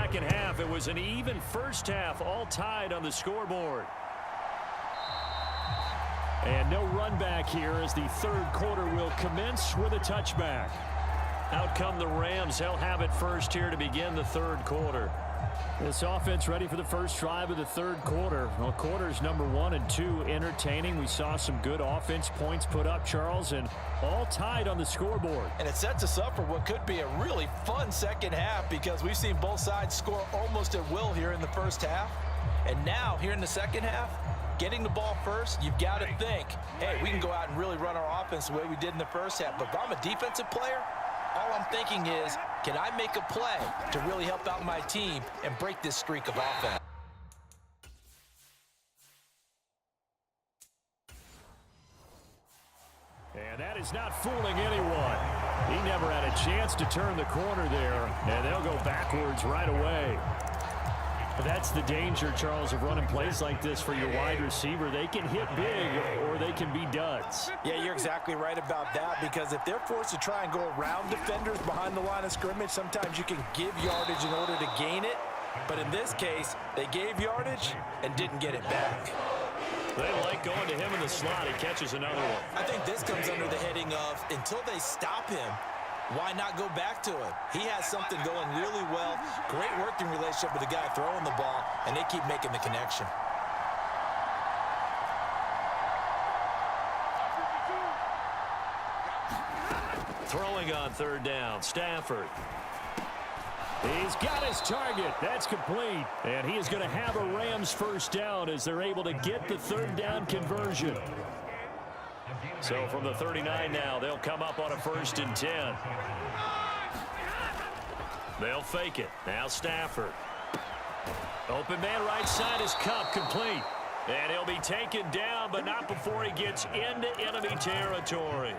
second half. It was an even first half, all tied on the scoreboard. And no run back here as the third quarter will commence with a touchback. Out come the Rams. They'll have it first here to begin the third quarter. This offense ready for the first drive of the third quarter. Well, quarters number 1 and 2 entertaining. We saw some good offense points put up, Charles, and all tied on the scoreboard. And it sets us up for what could be a really fun second half because we've seen both sides score almost at will here in the first half. And now, here in the second half, getting the ball first, you've got to think, hey, we can go out and really run our offense the way we did in the first half. But if I'm a defensive player, all I'm thinking is, can I make a play to really help out my team and break this streak of offense? And that is not fooling anyone. He never had a chance to turn the corner there, and they'll go backwards right away. But that's the danger, Charles, of running plays like this for your wide receiver. They can hit big or they can be duds. Yeah, you're exactly right about that because if they're forced to try and go around defenders behind the line of scrimmage, sometimes you can give yardage in order to gain it. But in this case, they gave yardage and didn't get it back. They like going to him in the slot. He catches another one. I think this comes under the heading of until they stop him, why not go back to it? He has something going really well. Great working relationship with the guy throwing the ball, and they keep making the connection. Throwing on third down, Stafford. He's got his target. That's complete. And he is going to have a Rams first down as they're able to get the third down conversion. So from the 39 now, they'll come up on a 1st and 10. They'll fake it. Now Stafford. Open man right side is Cup, complete. And he'll be taken down, but not before he gets into enemy territory.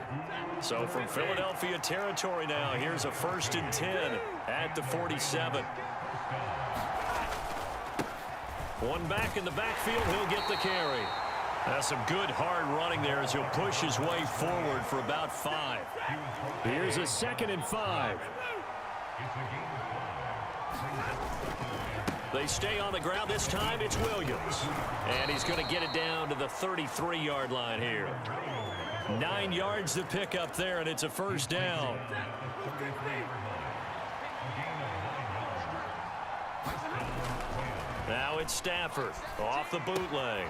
So from Philadelphia territory now, here's a 1st and 10 at the 47. One back in the backfield, he'll get the carry. That's some good hard running there as he'll push his way forward for about 5. Here's a 2nd and 5. They stay on the ground. This time it's Williams. And he's going to get it down to the 33-yard line here. 9 yards to pick up there, and it's a first down. Now it's Stafford off the bootleg.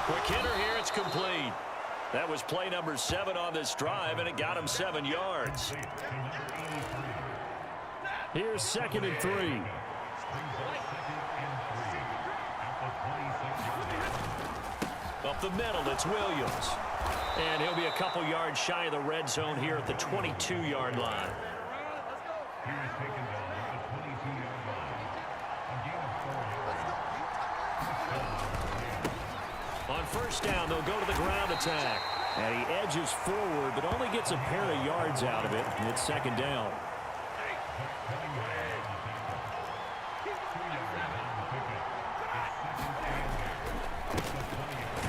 Quick hitter here. It's complete. That was play number 7 on this drive, and it got him 7 yards. Here's 2nd and 3. Up the middle, it's Williams. And he'll be a couple yards shy of the red zone here at the 22-yard line. On first down, they'll go to the ground attack. And he edges forward, but only gets a pair of yards out of it. And it's 2nd down.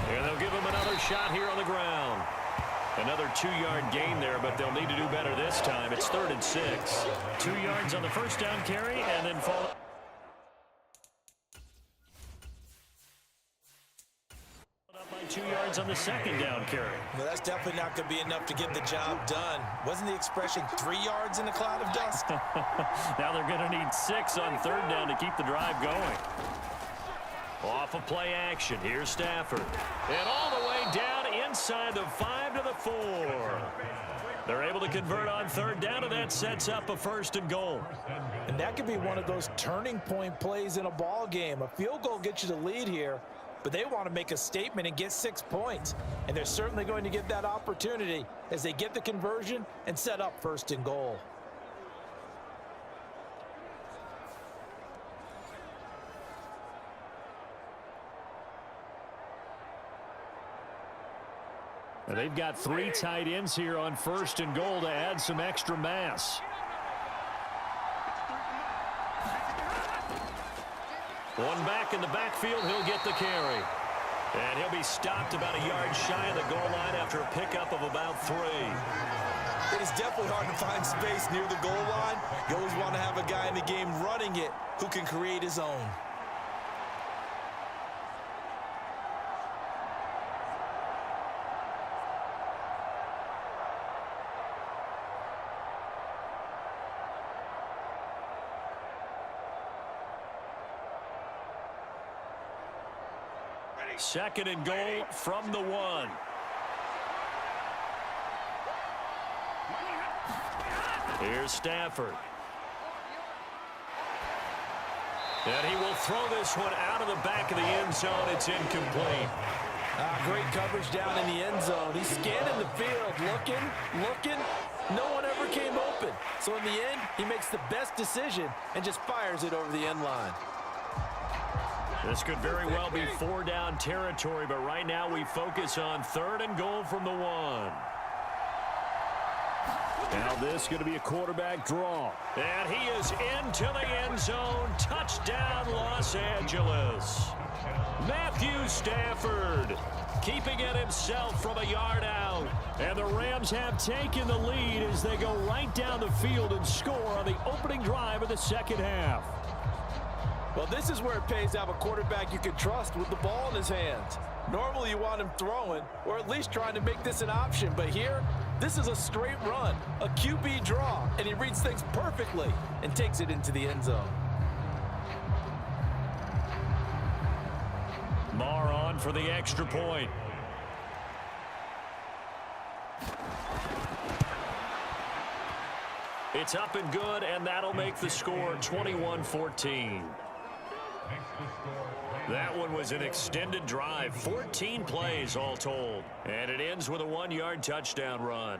And they'll give him another shot here on the ground. Another 2-yard gain there, but they'll need to do better this time. It's 3rd and 6. 2 yards on the first down carry, and then follow. Up by 2 yards on the 2nd down carry. Well, that's definitely not going to be enough to get the job done. Wasn't the expression 3 yards in a cloud of dust? Now they're going to need 6 on 3rd down to keep the drive going. Off of play action. Here's Stafford. And all the way down inside the 5 to the 4. They're able to convert on 3rd down, and that sets up a 1st and goal. And that could be one of those turning point plays in a ball game. A field goal gets you the lead here, but they want to make a statement and get 6 points. And they're certainly going to get that opportunity as they get the conversion and set up 1st and goal. And they've got 3 tight ends here on 1st and goal to add some extra mass. One back in the backfield, he'll get the carry. And he'll be stopped about a yard shy of the goal line after a pickup of about 3. It is definitely hard to find space near the goal line. You always want to have a guy in the game running it who can create his own. Second and goal from the 1. Here's Stafford. And he will throw this one out of the back of the end zone. It's incomplete. Great coverage down in the end zone. He's scanning the field, looking. No one ever came open. So in the end, he makes the best decision and just fires it over the end line. This could very well be 4-down territory, but right now we focus on third and goal from the 1. Now this is going to be a quarterback draw. And he is into the end zone. Touchdown, Los Angeles. Matthew Stafford keeping it himself from a yard out. And the Rams have taken the lead as they go right down the field and score on the opening drive of the second half. Well, this is where it pays to have a quarterback you can trust with the ball in his hands. Normally you want him throwing or at least trying to make this an option. But here, this is a straight run, a QB draw, and he reads things perfectly and takes it into the end zone. Marr on for the extra point. It's up and good, and that'll make the score 21-14. That one was an extended drive, 14 plays all told, and it ends with a 1-yard touchdown run.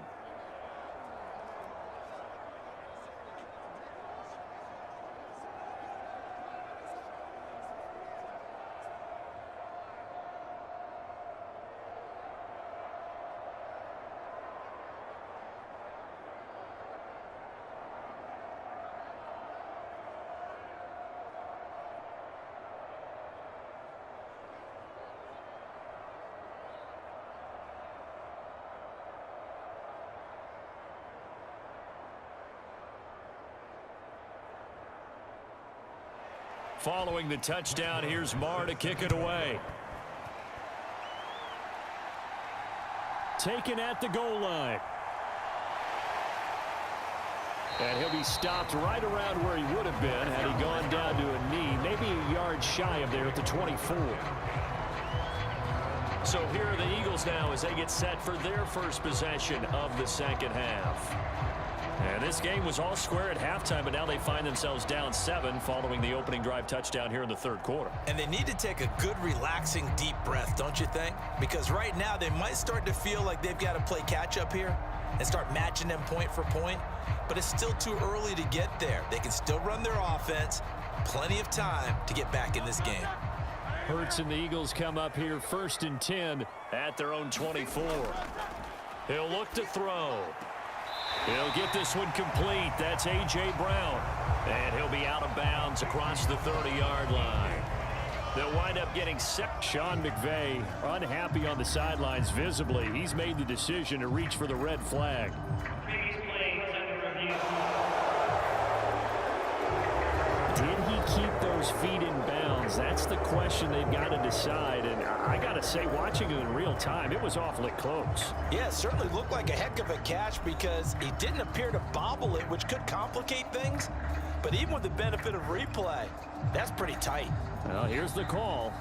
Following the touchdown, here's Marr to kick it away. Taken at the goal line. And he'll be stopped right around where he would have been had he gone down to a knee, maybe a yard shy of there at the 24. So here are the Eagles now as they get set for their first possession of the second half. And this game was all square at halftime, but now they find themselves down 7 following the opening drive touchdown here in the third quarter. And they need to take a good, relaxing, deep breath, don't you think? Because right now they might start to feel like they've got to play catch-up here and start matching them point for point. But it's still too early to get there. They can still run their offense. Plenty of time to get back in this game. Hurts and the Eagles come up here 1st and 10 at their own 24. He'll look to throw. He'll get this one complete. That's A.J. Brown. And he'll be out of bounds across the 30-yard line. They'll wind up getting set. Sean McVay unhappy on the sidelines visibly. He's made the decision to reach for the red flag. Did he keep those feet in bounds? That's the question they've got to decide. And I got to say, watching it in real time, it was awfully close. Yeah, it certainly looked like a heck of a catch because he didn't appear to bobble it, which could complicate things. But even with the benefit of replay, that's pretty tight. Well, here's the call.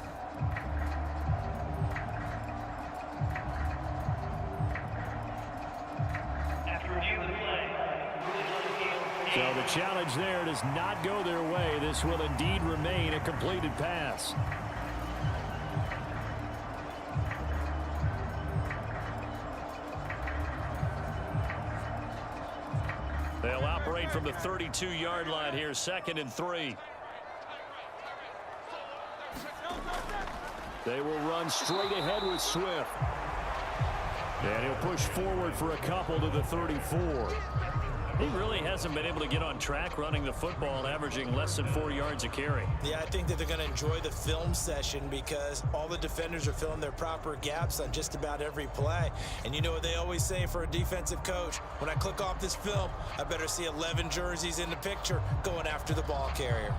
So the challenge there does not go their way. This will indeed remain a completed pass. They'll operate from the 32-yard line here, 2nd and 3. They will run straight ahead with Swift. And he'll push forward for a couple to the 34. He really hasn't been able to get on track running the football, averaging less than 4 yards a carry. Yeah, I think that they're going to enjoy the film session because all the defenders are filling their proper gaps on just about every play. And you know what they always say for a defensive coach? When I click off this film, I better see 11 jerseys in the picture going after the ball carrier.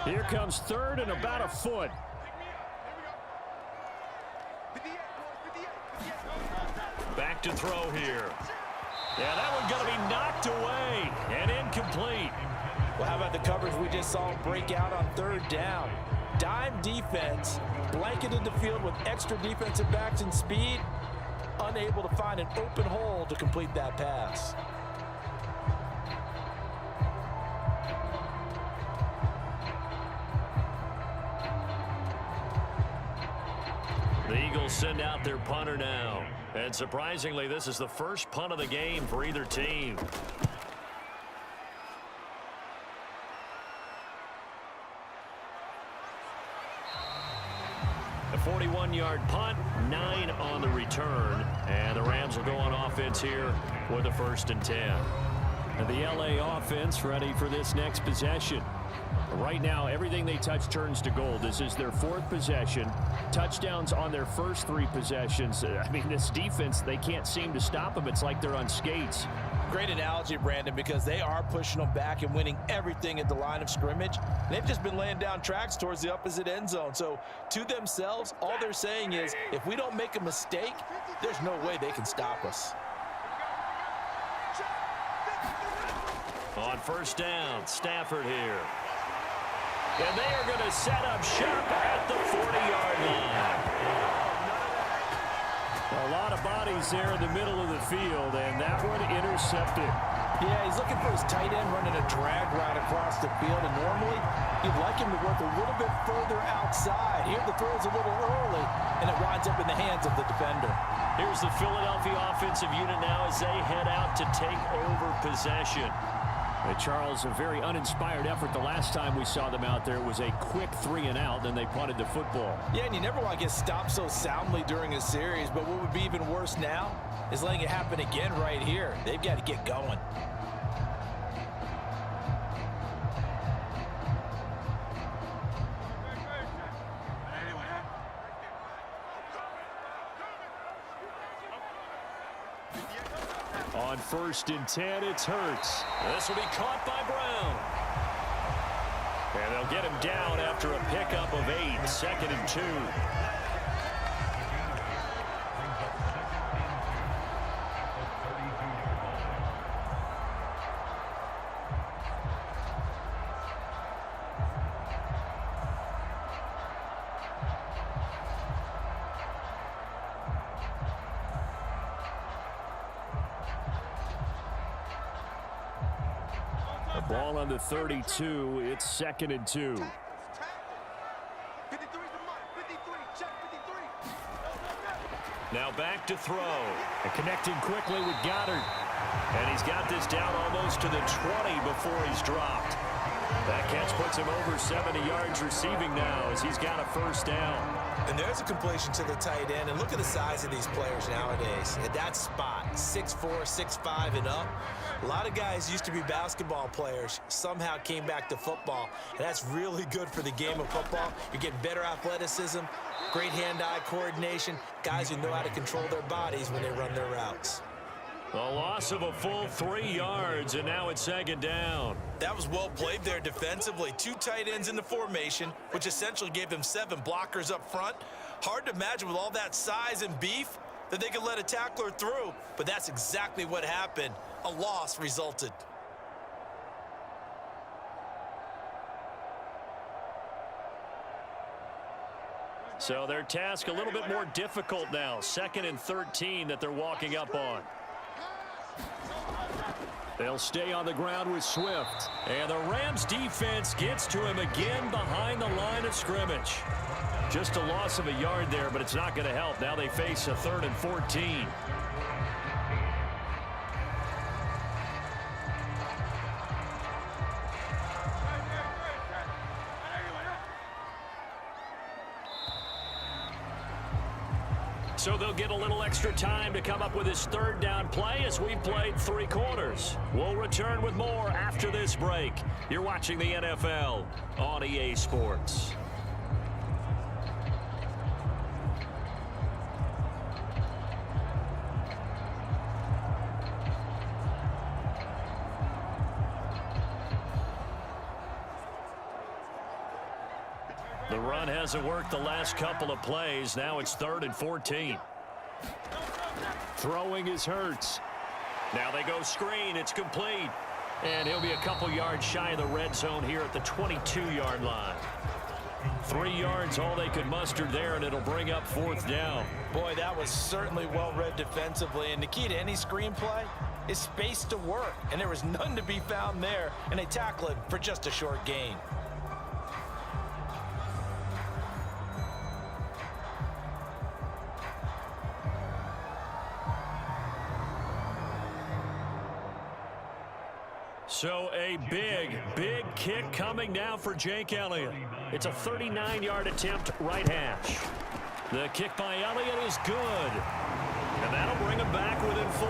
Here comes third and about a foot. Back to throw here. Yeah, that one going to be knocked away and incomplete. Well, how about the coverage we just saw break out on third down? Dime defense, blanketed the field with extra defensive backs and speed, unable to find an open hole to complete that pass. The Eagles send out their punter now. And surprisingly, this is the first punt of the game for either team. A 41-yard punt, 9 on the return. And the Rams will go on offense here with a 1st and 10. And the LA offense ready for this next possession. Right now, everything they touch turns to gold. This is their 4th possession. Touchdowns on their first 3 possessions. I mean, this defense, they can't seem to stop them. It's like they're on skates. Great analogy, Brandon, because they are pushing them back and winning everything at the line of scrimmage. They've just been laying down tracks towards the opposite end zone. So, to themselves, all they're saying is, if we don't make a mistake, there's no way they can stop us. On 1st down, Stafford here. And they are going to set up shop at the 40-yard line. A lot of bodies there in the middle of the field, and that one intercepted. Yeah, he's looking for his tight end running a drag route across the field, and normally you'd like him to work a little bit further outside. Here the throw is a little early, and it winds up in the hands of the defender. Here's the Philadelphia offensive unit now as they head out to take over possession. Charles, a very uninspired effort the last time we saw them out there. It was a quick 3-and-out, then they punted the football. Yeah, and you never want to get stopped so soundly during a series, but what would be even worse now is letting it happen again right here. They've got to get going. On 1st and 10, it's Hurts. This will be caught by Brown. And they'll get him down after a pickup of 8, 2nd and 2. Ball on the 32. It's 2nd and 2. Now back to throw. And connecting quickly with Goddard. And he's got this down almost to the 20 before he's dropped. That catch puts him over 70 yards receiving now as he's got a 1st down. And there's a completion to the tight end. And look at the size of these players nowadays. At that spot, 6'4", 6'5", and up. A lot of guys used to be basketball players, somehow came back to football. And that's really good for the game of football. You're getting better athleticism, great hand-eye coordination, guys who know how to control their bodies when they run their routes. A loss of a full 3 yards, and now it's 2nd down. That was well played there defensively. 2 tight ends in the formation, which essentially gave them 7 blockers up front. Hard to imagine with all that size and beef that they could let a tackler through, but that's exactly what happened. A loss resulted. So their task a little bit more difficult now. 2nd and 13 that they're walking up on. They'll stay on the ground with Swift. And the Rams defense gets to him again behind the line of scrimmage. Just a loss of a yard there, but it's not going to help. Now they face a 3rd and 14. So they'll get a little extra time to come up with his 3rd down play as we've played 3 quarters. We'll return with more after this break. You're watching the NFL on EA Sports. The run hasn't worked the last couple of plays. Now it's 3rd and 14. Throwing is Hurts. Now they go screen. It's complete. And he'll be a couple yards shy of the red zone here at the 22-yard line. 3 yards, all they could muster there, and it'll bring up 4th down. Boy, that was certainly well read defensively. And the key to any screenplay is space to work. And there was none to be found there. And they tackle it for just a short gain. So a big, big kick coming now for Jake Elliott. It's a 39-yard attempt right hash. The kick by Elliott is good. And that'll bring him back within 4.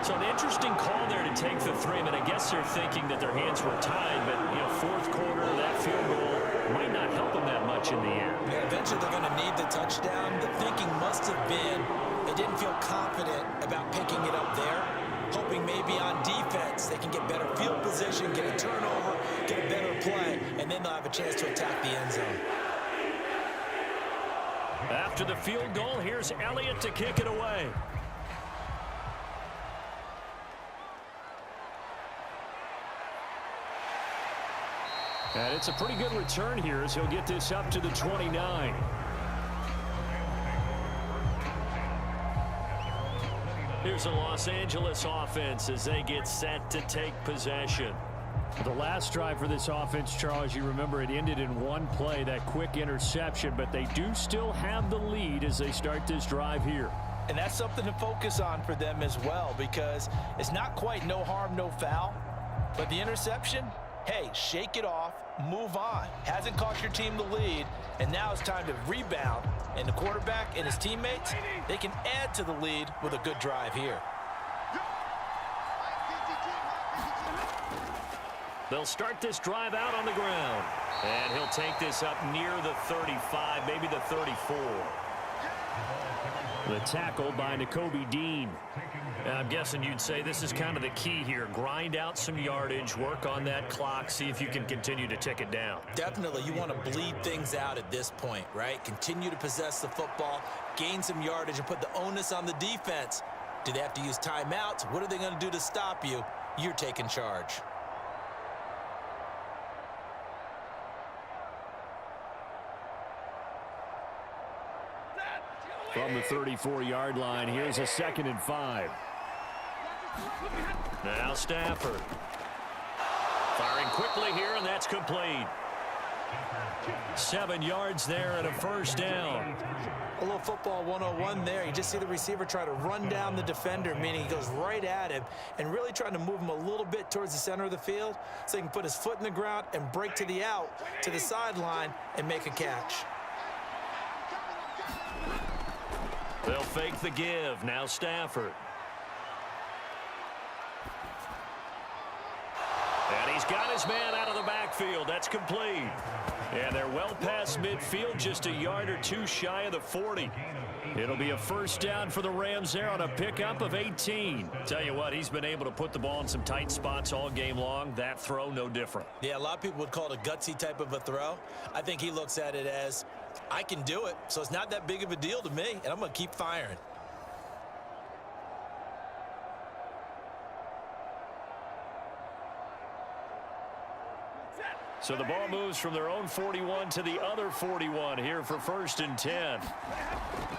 So an interesting call there to take the 3. I guess they're thinking that their hands were tied, but, you know, 4th quarter, that field goal might not help them that much in the end. Yeah, eventually they're going to need the touchdown. The thinking must have been they didn't feel confident about picking it up there, hoping maybe on defense they can get better field position, get a turnover, get a better play, and then they'll have a chance to attack the end zone. After the field goal, here's Elliott to kick it away. And it's a pretty good return here as he'll get this up to the 29. Here's a Los Angeles offense as they get set to take possession. The last drive for this offense, Charles, you remember it ended in one play, that quick interception, but they do still have the lead as they start this drive here. And that's something to focus on for them as well, because it's not quite no harm, no foul, but the interception, hey, shake it off, move on. Hasn't cost your team the lead, and now it's time to rebound. And the quarterback and his teammates, they can add to the lead with a good drive here. They'll start this drive out on the ground. And he'll take this up near the 35, maybe the 34. The tackle by Nakobe Dean. I'm guessing you'd say this is kind of the key here. Grind out some yardage, work on that clock, see if you can continue to tick it down. Definitely, you want to bleed things out at this point, right? Continue to possess the football, gain some yardage, and put the onus on the defense. Do they have to use timeouts? What are they going to do to stop you? You're taking charge. From the 34-yard line, here's a 2nd and 5. Now Stafford. Firing quickly here, and that's complete. 7 yards there and a 1st down. A little football 101 there. You just see the receiver try to run down the defender, meaning he goes right at him and really trying to move him a little bit towards the center of the field so he can put his foot in the ground and break to the out, to the sideline, and make a catch. They'll fake the give. Now Stafford. And he's got his man out of the backfield. That's complete. And they're well past midfield, just a yard or 2 shy of the 40. It'll be a 1st down for the Rams there on a pickup of 18. Tell you what, he's been able to put the ball in some tight spots all game long. That throw, no different. Yeah, a lot of people would call it a gutsy type of a throw. I think he looks at it as, I can do it, so it's not that big of a deal to me, and I'm going to keep firing. So the ball moves from their own 41 to the other 41 here for 1st and 10.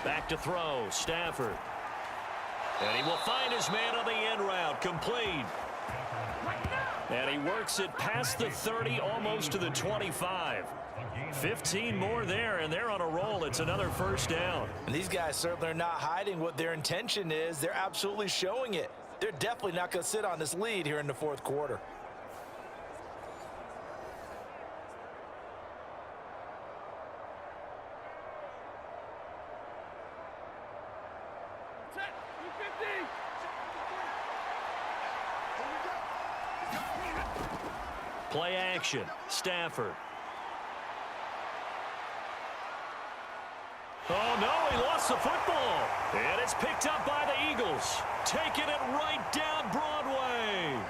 Back to throw, Stafford. And he will find his man on the end route, complete. And he works it past the 30, almost to the 25. 15 more there, and they're on a roll. It's another 1st down. And these guys certainly are not hiding what their intention is. They're absolutely showing it. They're definitely not going to sit on this lead here in the 4th quarter. Play action, Stafford. Oh, no, he lost the football. And it's It's picked up by the Eagles. Taking it right down Broadway.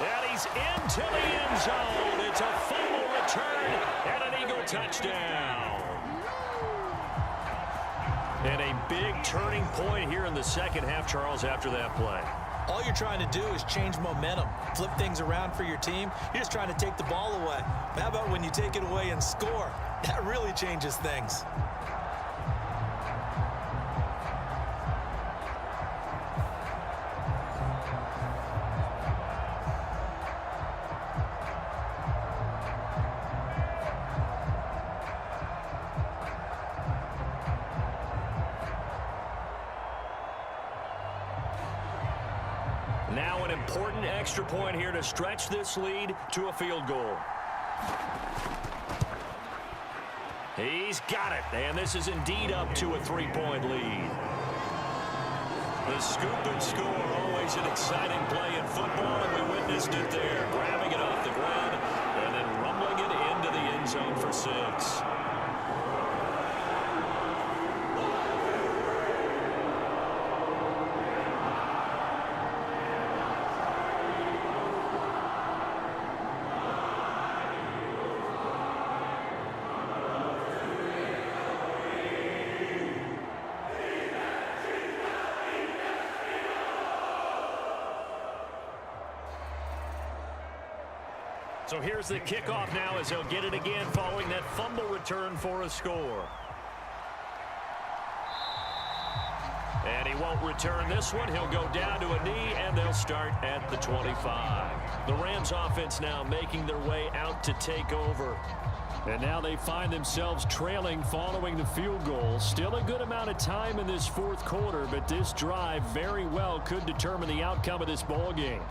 And he's into the end zone. It's a fumble return and an Eagle touchdown. And a big turning point here in the second half, Charles, after that play. All you're trying to do is change momentum, flip things around for your team. You're just trying to take the ball away. How about when you take it away and score? That really changes things. Now an important extra point here to stretch this lead to a field goal. He's got it, and this is indeed up to a 3-point lead. The scoop and score, always an exciting play in football, and we witnessed it there, grabbing it off the ground and then rumbling it into the end zone for 6. So here's the kickoff now as he'll get it again following that fumble return for a score. And he won't return this one. He'll go down to a knee, and they'll start at the 25. The Rams offense now making their way out to take over. And now they find themselves trailing following the field goal. Still a good amount of time in this fourth quarter, but this drive very well could determine the outcome of this ball game.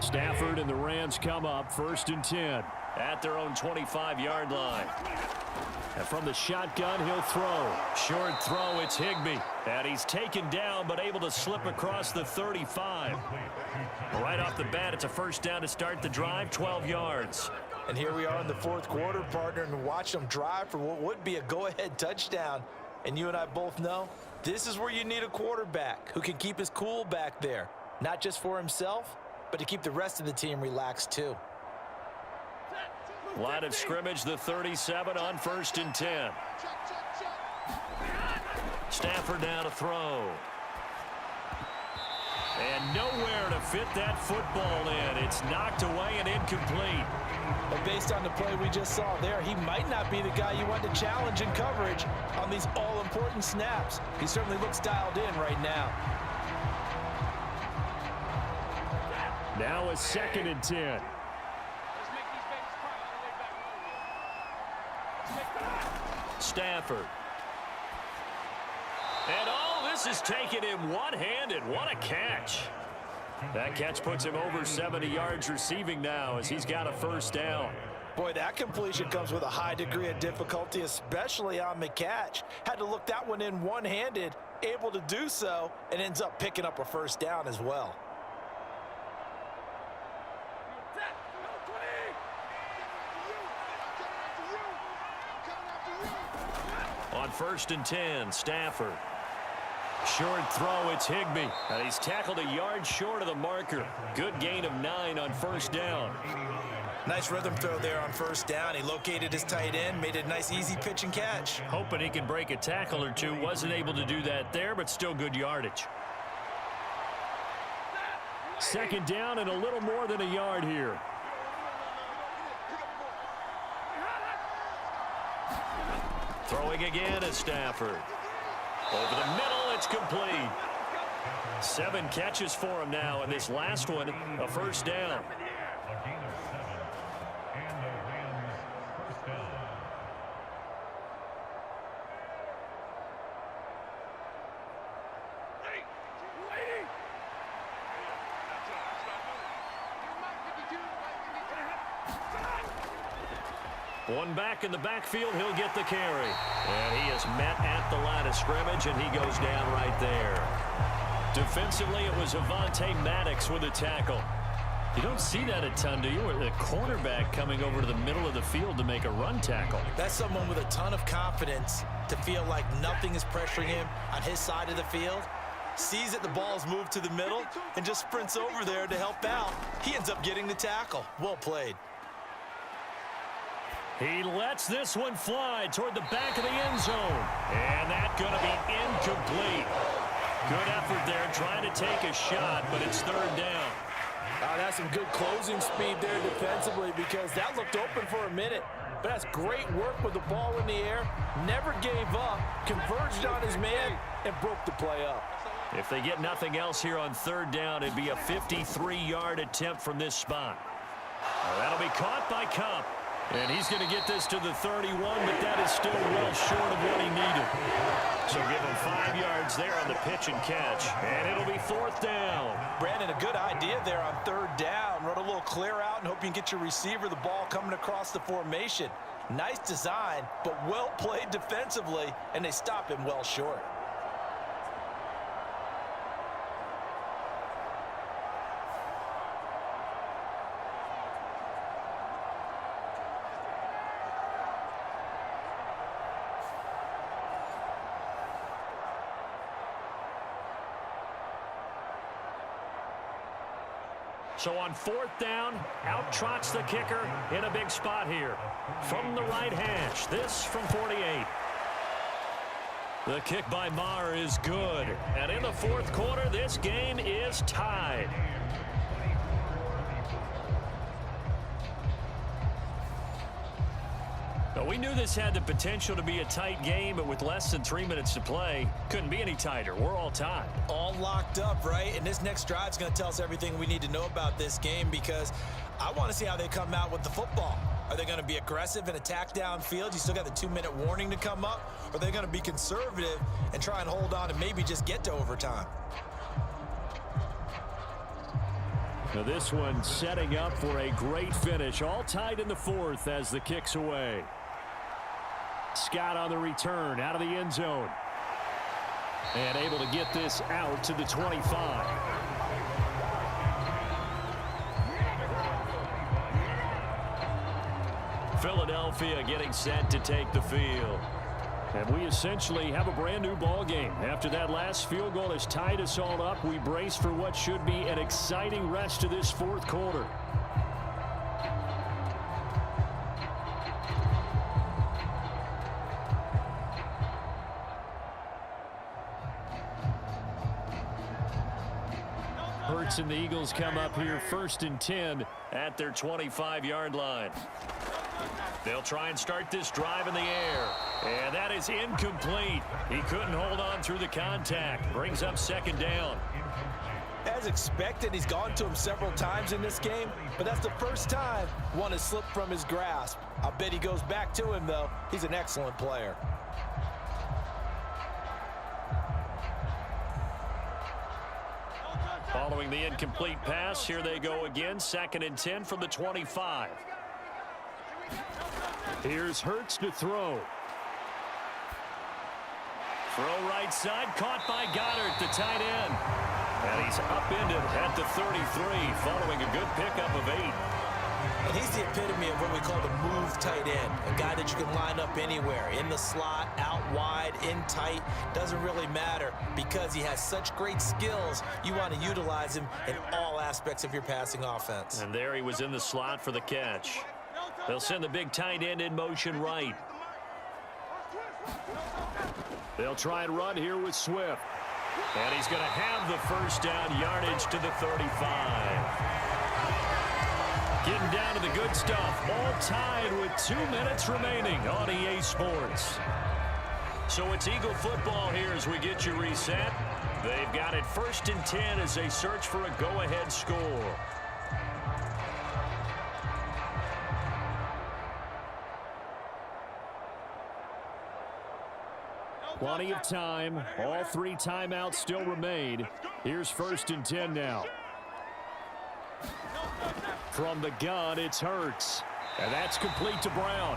Stafford and the Rams come up 1st and 10 at their own 25-yard line. And from the shotgun, he'll throw. Short throw, it's Higbee. And he's taken down, but able to slip across the 35. Right off the bat, it's a first down to start the drive, 12 yards. And here we are in the fourth quarter, partner, and watch them drive for what would be a go-ahead touchdown. And you and I both know this is where you need a quarterback who can keep his cool back there, not just for himself, but to keep the rest of the team relaxed too. Line of scrimmage, the 37 on 1st and 10. Stafford now to throw. And nowhere to fit that football in. It's knocked away and incomplete. But based on the play we just saw there, he might not be the guy you want to challenge in coverage on these all-important snaps. He certainly looks dialed in right now. Now a 2nd and 10. Stafford. And this is taken in one-handed. What a catch. That catch puts him over 70 yards receiving now as he's got a first down. Boy, that completion comes with a high degree of difficulty, especially on the catch. Had to look that one in one-handed, able to do so, and ends up picking up a first down as well. On 1st and 10, Stafford. Short throw, it's Higbee. And he's tackled a yard short of the marker. Good gain of 9 on first down. Nice rhythm throw there on first down. He located his tight end, made a nice easy pitch and catch. Hoping he can break a tackle or two. Wasn't able to do that there, but still good yardage. 2nd down and a little more than a yard here. Throwing again is Stafford. Over the middle, it's complete. 7 catches for him now, and this last one, a first down. One back in the backfield, he'll get the carry. And he is met at the line of scrimmage, and he goes down right there. Defensively, it was Avonte Maddox with a tackle. You don't see that a ton, do you? Or the cornerback coming over to the middle of the field to make a run tackle. That's someone with a ton of confidence to feel like nothing is pressuring him on his side of the field. Sees that the ball's moved to the middle and just sprints over there to help out. He ends up getting the tackle. Well played. He lets this one fly toward the back of the end zone. And that's going to be incomplete. Good effort there trying to take a shot, but it's third down. That's some good closing speed there defensively because that looked open for a minute. But that's great work with the ball in the air. Never gave up, converged on his man, and broke the play up. If they get nothing else here on third down, it'd be a 53-yard attempt from this spot. That'll be caught by Cup. And he's going to get this to the 31, but that is still well short of what he needed. So give him 5 yards there on the pitch and catch. And it'll be fourth down. Brandon, a good idea there on third down. Run a little clear out and hope you can get your receiver the ball coming across the formation. Nice design, but well played defensively, and they stop him well short. So on fourth down, out trots the kicker in a big spot here. From the right hash, this from 48. The kick by Maher is good. And in the fourth quarter, this game is tied. Well, we knew this had the potential to be a tight game, but with less than 3 minutes to play, couldn't be any tighter. We're all tied. All locked up, right? And this next drive is going to tell us everything we need to know about this game because I want to see how they come out with the football. Are they going to be aggressive and attack downfield? You still got the 2-minute warning to come up. Or are they going to be conservative and try and hold on and maybe just get to overtime? Now this one setting up for a great finish. All tied in the fourth as the kick's away. Scott on the return out of the end zone. And able to get this out to the 25. Philadelphia getting set to take the field. And we essentially have a brand new ball game. After that last field goal has tied us all up, we brace for what should be an exciting rest to this fourth quarter. Hurts and the Eagles come up here first and 10 at their 25-yard line. They'll try and start this drive in the air. And that is incomplete. He couldn't hold on through the contact. Brings up second down. As expected, he's gone to him several times in this game, but that's the first time one has slipped from his grasp. I bet he goes back to him, though. He's an excellent player. Following the incomplete pass, here they go again. Second and 10 from the 25. Here's Hurts to throw. Throw right side, caught by Goddard, the tight end. And he's upended at the 33, following a good pickup of 8. And he's the epitome of what we call the move tight end, a guy that you can line up anywhere, in the slot, out wide, in tight, doesn't really matter because he has such great skills. You want to utilize him in all aspects of your passing offense. And there he was in the slot for the catch. They'll send the big tight end in motion right. They'll try and run here with Swift. And he's going to have the first down, yardage to the 35. Getting down to the good stuff. All tied with 2 minutes remaining on EA Sports. So it's Eagle football here as we get you reset. They've got it first and 10 as they search for a go-ahead score. Plenty of time. All 3 timeouts still remain. Here's first and 10 now. From the gun, it's Hurts. And that's complete to Brown.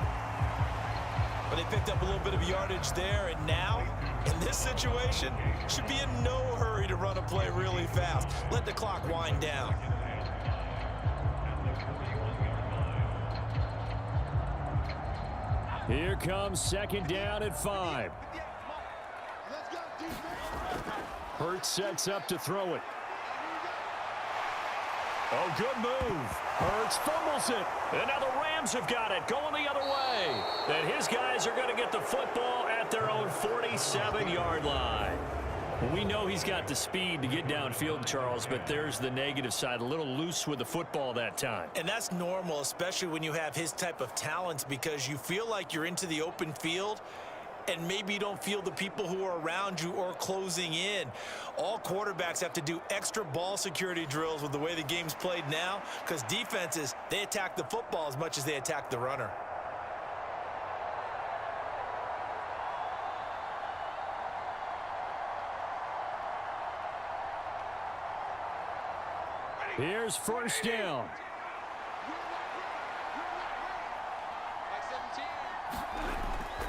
But they picked up a little bit of yardage there, and now In this situation, should be in no hurry to run a play really fast. Let the clock wind down. Here comes second down at 5. Hurts sets up to throw it. Oh, good move. Hurts fumbles it. And now the Rams have got it, going the other way. And his guys are going to get the football at their own 47-yard line. We know he's got the speed to get downfield, Charles, but there's the negative side. A little loose with the football that time. And that's normal, especially when you have his type of talents, because you feel like you're into the open field and maybe you don't feel the people who are around you or closing in. All quarterbacks have to do extra ball security drills with the way the game's played now, because defenses, they attack the football as much as they attack the runner. Here's first down.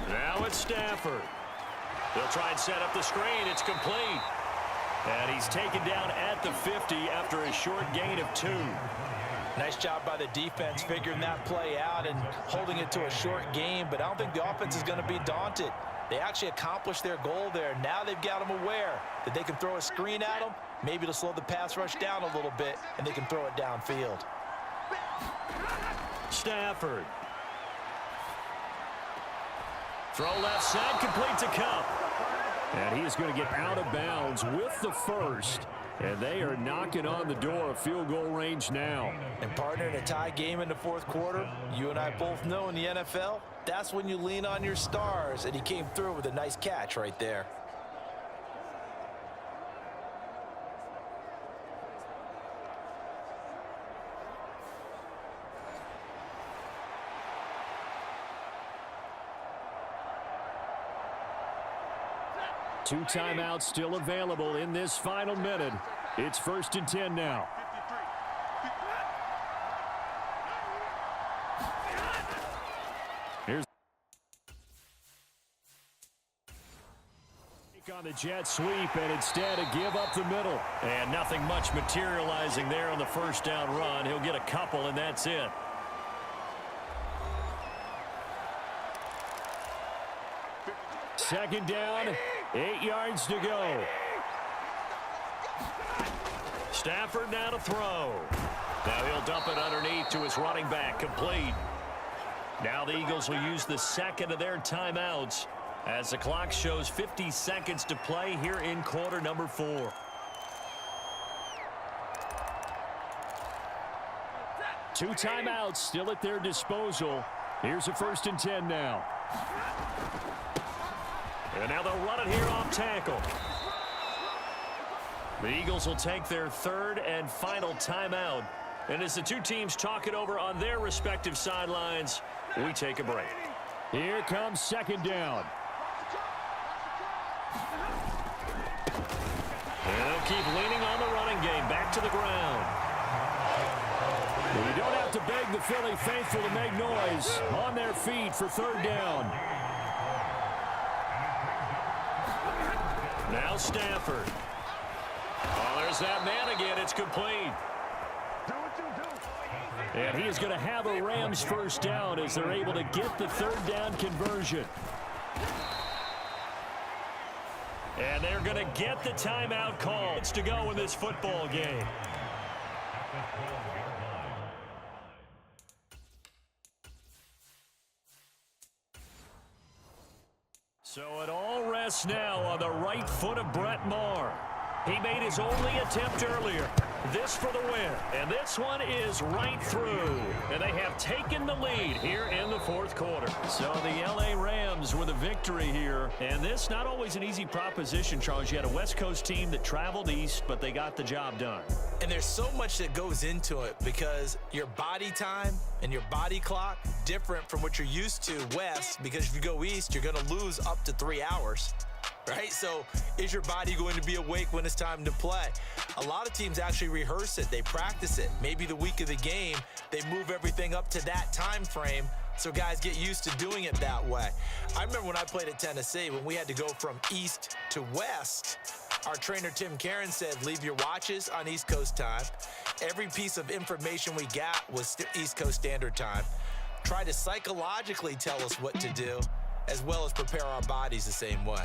Now it's Stafford. They'll try and set up the screen. It's complete. And he's taken down at the 50 after a short gain of 2. Nice job by the defense figuring that play out and holding it to a short game, but I don't think the offense is going to be daunted. They actually accomplished their goal there. Now they've got them aware that they can throw a screen at them, maybe to slow the pass rush down a little bit, and they can throw it downfield. Stafford. Throw left side, completes a cup. And he is going to get out of bounds with the first. And they are knocking on the door of field goal range now. And partner, in a tie game in the fourth quarter, you and I both know in the NFL, that's when you lean on your stars. And he came through with a nice catch right there. Two timeouts still available in this final minute. It's 1st and 10 now. Here's on the jet sweep, and instead a give up the middle. And nothing much materializing there on the first down run. He'll get a couple, and that's it. Second down, 8 yards to go. Stafford now to throw. Now he'll dump it underneath to his running back, complete. Now the Eagles will use the second of their timeouts as the clock shows 50 seconds to play here in quarter number 4. Two timeouts still at their disposal. Here's a 1st and 10 now. And now they'll run it here off tackle. The Eagles will take their third and final timeout. And as the two teams talk it over on their respective sidelines, we take a break. Here comes second down. And they'll keep leaning on the running game. Back to the ground. You don't have to beg the Philly faithful to make noise. On their feet for third down. Now Stafford. Oh, there's that man again. It's complete. And he is going to have a Rams first down as they're able to get the third down conversion. And they're going to get the timeout call. It's to go in this football game. So it all rests now on the right foot of Brett Maher. He made his only attempt earlier. This for the win. And this one is right through. And they have taken the lead here in the fourth quarter. So the L.A. Rams with a victory here. And this not always an easy proposition, Charles. You had a West Coast team that traveled east, but they got the job done. And there's so much that goes into it because your body time and your body clock different from what you're used to west, because if you go east, you're going to lose up to 3 hours. Right? So is your body going to be awake when it's time to play? A lot of teams actually rehearse it. They practice it. Maybe the week of the game, they move everything up to that time frame So guys, get used to doing it that way. I remember when I played at Tennessee, when we had to go from east to west, our trainer Tim Karen said, leave your watches on East Coast time. Every piece of information we got was East Coast Standard Time. Try to psychologically tell us what to do, as well as prepare our bodies the same way.